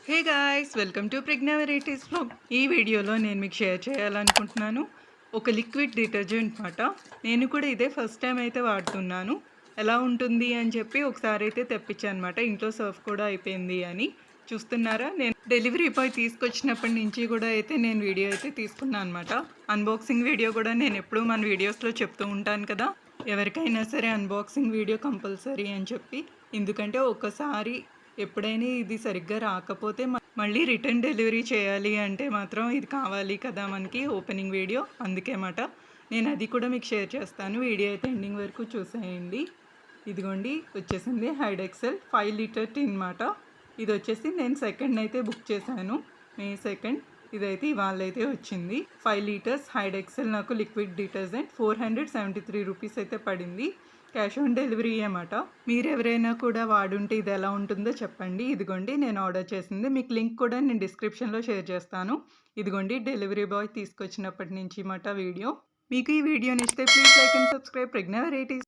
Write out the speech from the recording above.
Hey guys, welcome to Pragna varieties vlog. ఈ వీడియోలో నేను మీకు షేర్ చేయాలనుకుంటున్నాను ఒక లిక్విడ్ డిటర్జెంట్ మాట. నేను కూడా ఇదే ఫస్ట్ టైం అయితే వాడుతున్నాను. ఎలా ఉంటుంది అని చెప్పి ఒకసారి అయితే తెప్పించాను అనమాట. ఇంట్లో సర్ఫ్ కూడా అయిపోయింది అని చూస్తున్నారా. నేను డెలివరీ బాయ్ తీసుకొచ్చినప్పటి నుంచి కూడా అయితే నేను వీడియో అయితే తీసుకున్నాను అనమాట. అన్బాక్సింగ్ వీడియో కూడా నేను ఎప్పుడూ మన వీడియోస్లో చెప్తూ ఉంటాను కదా, ఎవరికైనా సరే అన్బాక్సింగ్ వీడియో కంపల్సరీ అని చెప్పి. ఎందుకంటే ఒకసారి ఎప్పుడైనా ఇది సరిగ్గా రాకపోతే మళ్ళీ రిటర్న్ డెలివరీ చేయాలి అంటే మాత్రం ఇది కావాలి కదా మనకి ఓపెనింగ్ వీడియో. అందుకే మాట నేను అది కూడా మీకు షేర్ చేస్తాను. వీడియో అయితే ఎండింగ్ వరకు చూసేయండి. ఇదిగోండి వచ్చేసింది హైడ్ ఎక్సెల్ 5 లీటర్ టిన్ మాట. ఇది వచ్చేసి నేను సెకండ్ అయితే బుక్ చేశాను, May 2. ఇదైతే ఇవాళ అయితే వచ్చింది. 5 లీటర్స్ హైడ్ ఎక్సెల్ నాకు లిక్విడ్ డిటర్జెంట్ 473 రూపీస్ అయితే పడింది. క్యాష్ ఆన్ డెలివరీ అన్నమాట. మీరు ఎవరైనా కూడా వాడుంటే ఇది ఎలా ఉంటుందో చెప్పండి. ఇదిగోండి నేను ఆర్డర్ చేసింది, మీకు లింక్ కూడా నేను డిస్క్రిప్షన్లో షేర్ చేస్తాను. ఇదిగోండి డెలివరీ బాయ్ తీసుకొచ్చినప్పటి నుంచి మాట వీడియో. మీకు ఈ వీడియో నచ్చితే please like and subscribe Pragna varieties.